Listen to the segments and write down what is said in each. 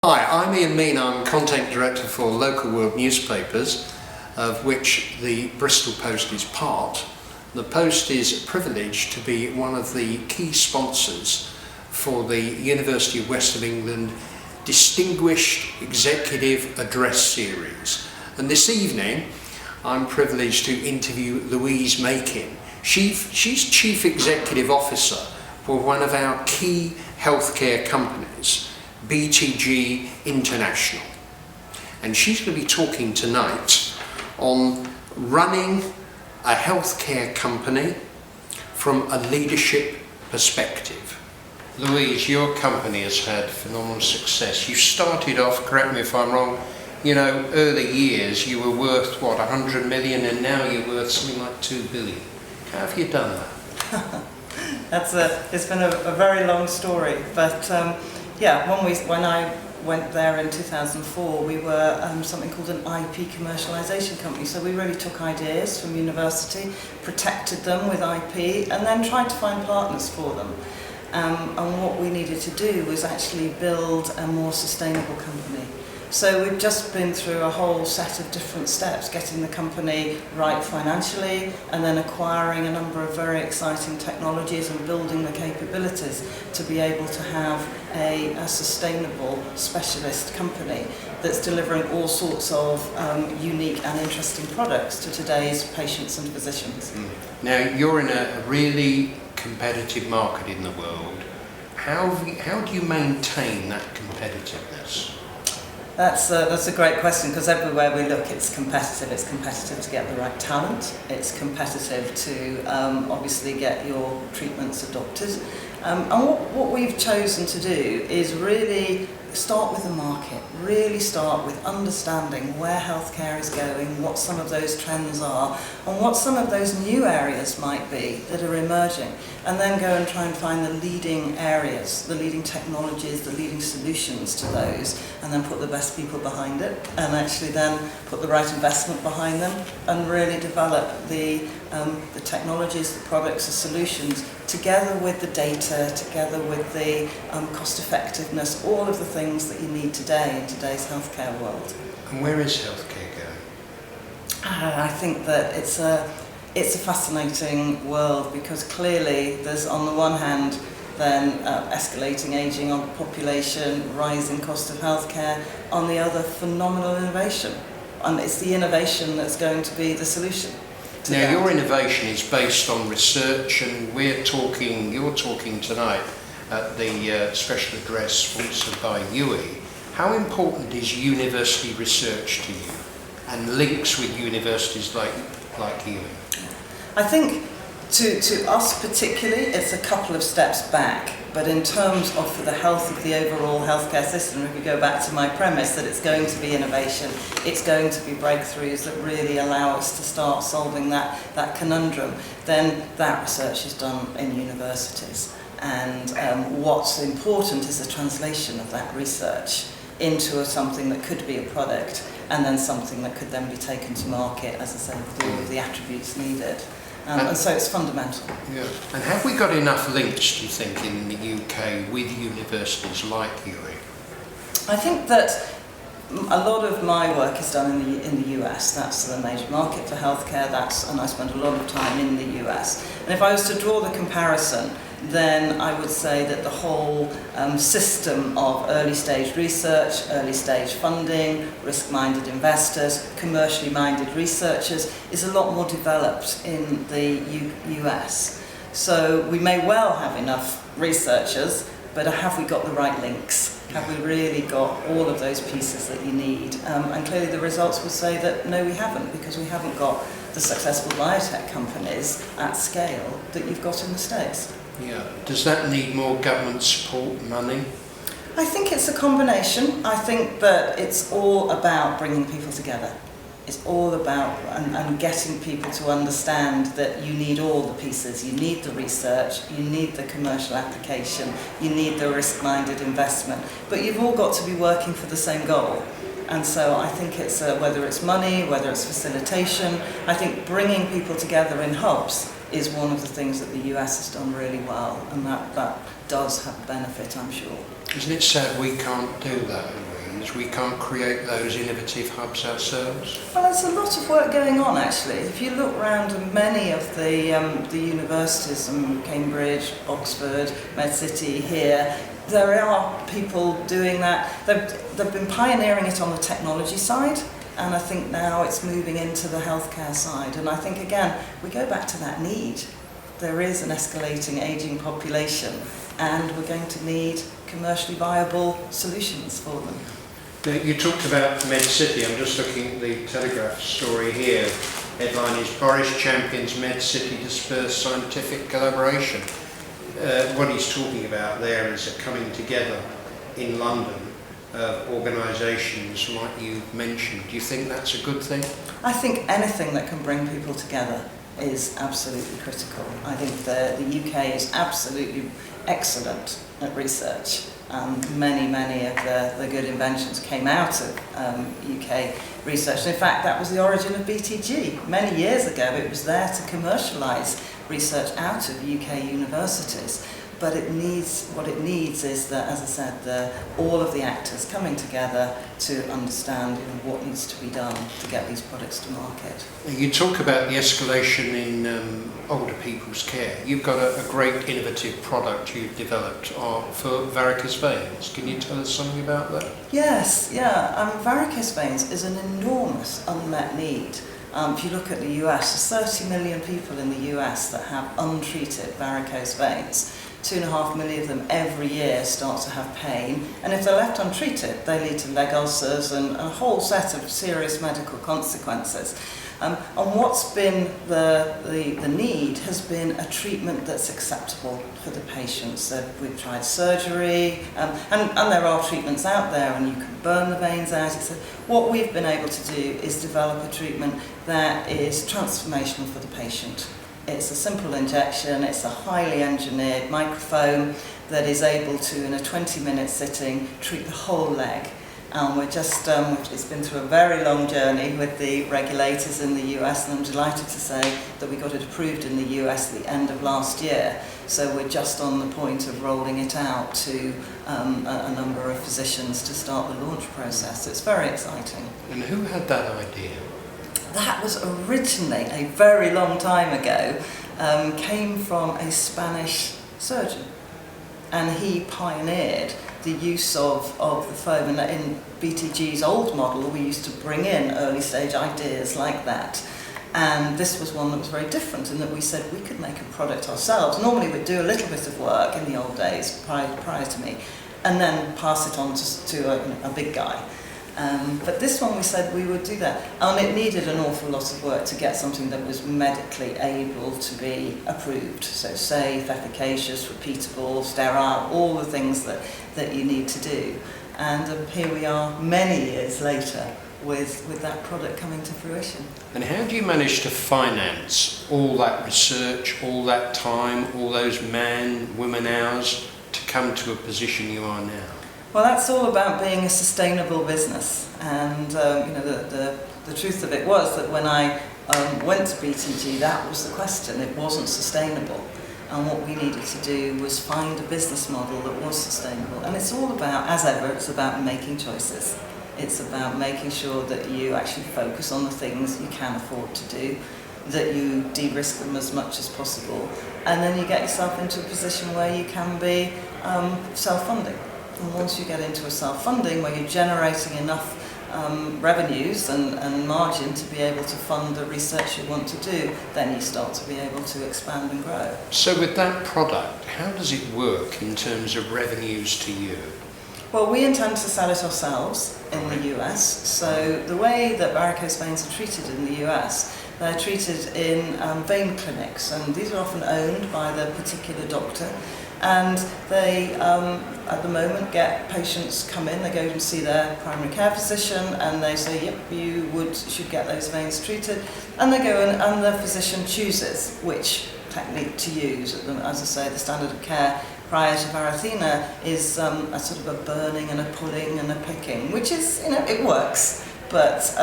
Hi, I'm Louise Makin. I'm Content Director for Local World Newspapers, of which the Bristol Post is part. The Post is privileged to be one of the key sponsors for the University of West of England Distinguished Executive Address Series. And this evening I'm privileged to interview Louise Makin. She's Chief Executive Officer for one of our key healthcare companies, BTG International, and she's going to be talking tonight on running a healthcare company from a leadership perspective. Louise, your company has had phenomenal success. You started off, correct me if I'm wrong, early years you were worth 100 million, and now you're worth something like 2 billion. How have you done that? It's been a very long story, but when I went there in 2004, we were something called an IP commercialization company. So we really took ideas from university, protected them with IP, and then tried to find partners for them. And what we needed to do was actually build a more sustainable company. So we've just been through a whole set of different steps, getting the company right financially, and then acquiring a number of very exciting technologies and building the capabilities to be able to have a sustainable specialist company that's delivering all sorts of unique and interesting products to today's patients and physicians. Now, you're in a really competitive market in the world. How do you maintain that competitiveness? That's a great question, because everywhere we look it's competitive. It's competitive to get the right talent, it's competitive to obviously get your treatments adopted. And what we've chosen to do is really start with the market, really start with understanding where healthcare is going, what some of those trends are, and what some of those new areas might be that are emerging, and then go and try and find the leading areas, the leading technologies, the leading solutions to those, and then put the best people behind it, and actually then put the right investment behind them, and really develop the technologies, the products, the solutions, together with the data, together with the cost effectiveness, all of the things that you need today in today's healthcare world. And where is healthcare going? I think that it's a fascinating world, because clearly there's, on the one hand, then escalating ageing of the population, rising cost of healthcare, on the other, phenomenal innovation. And it's the innovation that's going to be the solution. Now, your innovation is based on research, and you're talking tonight at the special address sponsored by UWE. How important is university research to you, and links with universities like UWE? I think to us particularly, it's a couple of steps back. But in terms of for the health of the overall healthcare system, if you go back to my premise that it's going to be innovation, it's going to be breakthroughs that really allow us to start solving that conundrum, then that research is done in universities. And what's important is the translation of that research into something that could be a product, and then something that could then be taken to market, as I say, with all of the attributes needed. And so it's fundamental. Yeah. And have we got enough links, do you think, in the UK with universities like UWE? I think that a lot of my work is done in the US. That's the major market for healthcare. And I spend a lot of time in the US. And if I was to draw the comparison, then I would say that the whole system of early stage research, early stage funding, risk-minded investors, commercially minded researchers is a lot more developed in the US. So we may well have enough researchers, but have we got the right links? Have we really got all of those pieces that you need? And clearly the results would say that no, we haven't, because we haven't got the successful biotech companies at scale that you've got in the States. Yeah. Does that need more government support, money? I think it's a combination. I think that it's all about bringing people together. It's all about and getting people to understand that you need all the pieces. You need the research, you need the commercial application, you need the risk-minded investment. But you've all got to be working for the same goal. And so I think it's whether it's money, whether it's facilitation, I think bringing people together in hubs is one of the things that the US has done really well, and that does have benefit, I'm sure. Isn't it sad we can't do that? champions, we can't create those innovative hubs ourselves? Well, there's a lot of work going on actually. If you look around many of the universities, Cambridge, Oxford, MedCity here, there are people doing that. They've been pioneering it on the technology side, and I think now it's moving into the healthcare side. And I think again, we go back to that need. There is an escalating ageing population, and we're going to need commercially viable solutions for them. Now, you talked about MedCity. I'm just looking at the Telegraph story here. Headline is Boris champions MedCity to spur scientific collaboration. What he's talking about there is a coming together in London of organisations like you mentioned. Do you think that's a good thing? I think anything that can bring people together is absolutely critical. I think the UK is absolutely excellent at research. Many of the good inventions came out of UK research. In fact, that was the origin of BTG. Many years ago, it was there to commercialise research out of UK universities. But what it needs is that, as I said, all of the actors coming together to understand what needs to be done to get these products to market. You talk about the escalation in older people's care. You've got a great innovative product you've developed for varicose veins. Can you tell us something about that? Yes, yeah. Varicose veins is an enormous unmet need. If you look at the US, there's 30 million people in the US that have untreated varicose veins. 2.5 million of them every year start to have pain, and if they're left untreated, they lead to leg ulcers and a whole set of serious medical consequences. And what's been the need has been a treatment that's acceptable for the patients. So we've tried surgery, and there are treatments out there, and you can burn the veins out. What we've been able to do is develop a treatment that is transformational for the patient. It's a simple injection, it's a highly engineered microfoam that is able to, in a 20-minute sitting, treat the whole leg. We're just, it's been through a very long journey with the regulators in the US, and I'm delighted to say that we got it approved in the US at the end of last year. So we're just on the point of rolling it out to a number of physicians to start the launch process. So it's very exciting. And who had that idea? That was originally, a very long time ago, came from a Spanish surgeon. And he pioneered the use of the foam. And in BTG's old model, we used to bring in early stage ideas like that. And this was one that was very different in that we said we could make a product ourselves. Normally we'd do a little bit of work in the old days prior to me, and then pass it on to a big guy. But this one we said we would do that, and it needed an awful lot of work to get something that was medically able to be approved. So safe, efficacious, repeatable, sterile, all the things that you need to do. And here we are many years later with that product coming to fruition. And how do you manage to finance all that research, all that time, all those women hours to come to a position you are now? Well, that's all about being a sustainable business, and the truth of it was that when I went to BTG, that was the question. It wasn't sustainable, and what we needed to do was find a business model that was sustainable. And it's all about, as ever, it's about making choices. It's about making sure that you actually focus on the things you can afford to do, that you de-risk them as much as possible, and then you get yourself into a position where you can be self-funding. And once you get into a self-funding where you're generating enough revenues and margin to be able to fund the research you want to do, then you start to be able to expand and grow. So with that product, how does it work in terms of revenues to you? Well, we intend to sell it ourselves in the US. So the way that varicose veins are treated in the US, they're treated in vein clinics, and these are often owned by the particular doctor. And they, at the moment, get patients come in, they go and see their primary care physician, and they say, yep, you should get those veins treated. And they go in, and the physician chooses which technique to use. As I say, the standard of care prior to varithena is a sort of a burning and a pulling and a picking, which is, it works, but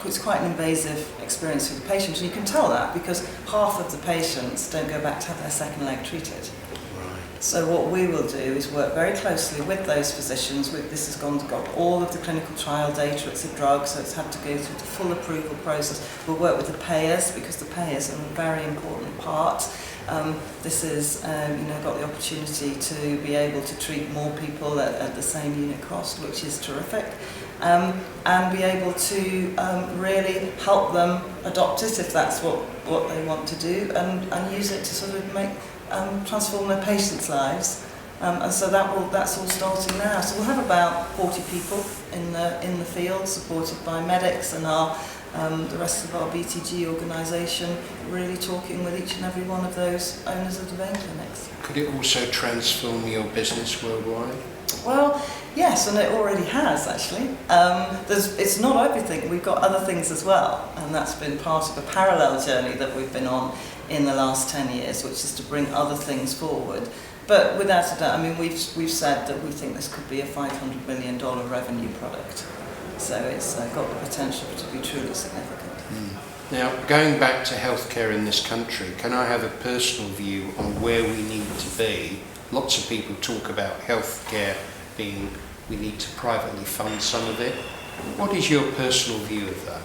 it's quite an invasive experience for the patient, and you can tell that because half of the patients don't go back to have their second leg treated. Right. So what we will do is work very closely with those physicians. This has got all of the clinical trial data. It's a drug, so it's had to go through the full approval process. We'll work with the payers, because the payers are a very important part. This is, got the opportunity to be able to treat more people at the same unit cost, which is terrific. And be able to really help them adopt it if that's what they want to do, and use it to sort of transform their patients' lives. And so that's all starting now. So we'll have about 40 people in the field, supported by medics and the rest of our BTG organisation, really talking with each and every one of those owners of the vein clinics. Could it also transform your business worldwide? Well, yes, and it already has, actually. It's not everything. We've got other things as well, and that's been part of a parallel journey that we've been on in the last 10 years, which is to bring other things forward. But without a doubt, I mean, we've said that we think this could be a $500 million revenue product. So it's got the potential to be truly significant. Now, going back to healthcare in this country, can I have a personal view on where we need to be? Lots of people talk about healthcare being, we need to privately fund some of it. What is your personal view of that?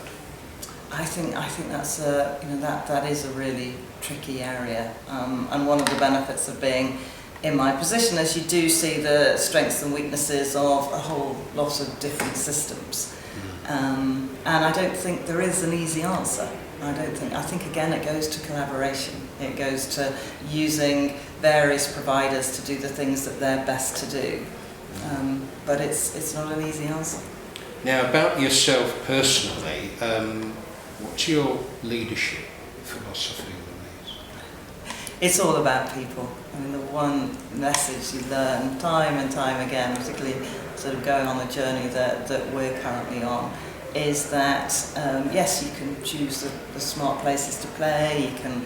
I think that's that is a really tricky area, and one of the benefits of being in my position is you do see the strengths and weaknesses of a whole lot of different systems, and I don't think there is an easy answer. I think again it goes to collaboration. It goes to using various providers to do the things that they're best to do, but it's not an easy answer. Now, about yourself personally, what's your leadership philosophy, Louise? It's all about people. I mean, the one message you learn time and time again, particularly sort of going on the journey that we're currently on, is that yes, you can choose the smart places to play, you can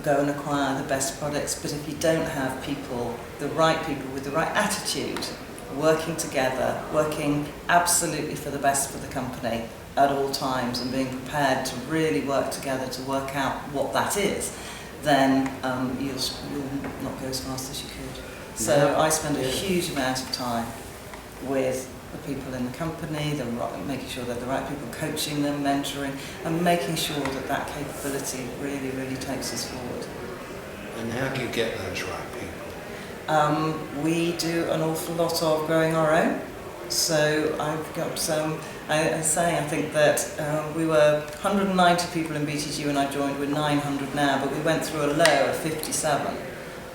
go and acquire the best products, but if you don't have people, the right people with the right attitude, working together, working absolutely for the best for the company at all times, and being prepared to really work together to work out what that is, then you'll not go as fast as you could. So I spend a huge amount of time with the people in the company, making sure they're the right people, coaching them, mentoring, and making sure that capability really, really takes us forward. And how do you get those right people? We do an awful lot of growing our own. So I've got I think that we were 190 people in BTG when I joined, we're 900 now, but we went through a low of 57.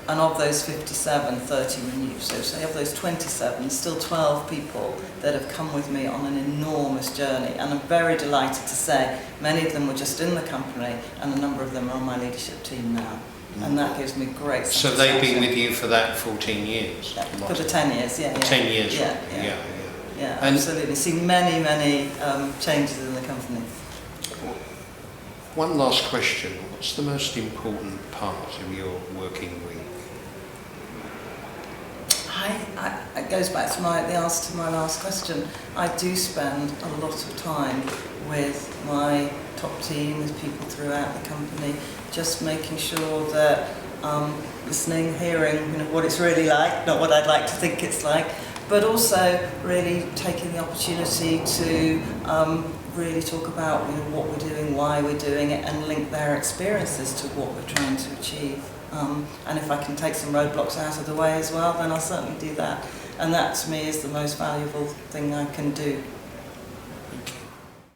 And of those 57, 30 were new. So say of those 27, still 12 people that have come with me on an enormous journey. And I'm very delighted to say many of them were just in the company, and a number of them are on my leadership team now. And that gives me great satisfaction. So they've been with you for that 14 years? Yeah, for the 10 years, yeah. 10 years, Yeah, absolutely. See many changes in the company. One last question. What's the most important part of your working week? It goes back to the answer to my last question. I do spend a lot of time with my top team, with people throughout the company, just making sure that listening, hearing what it's really like, not what I'd like to think it's like, but also really taking the opportunity to really talk about what we're doing, why we're doing it, and link their experiences to what we're trying to achieve. And if I can take some roadblocks out of the way as well, then I'll certainly do that. And that to me is the most valuable thing I can do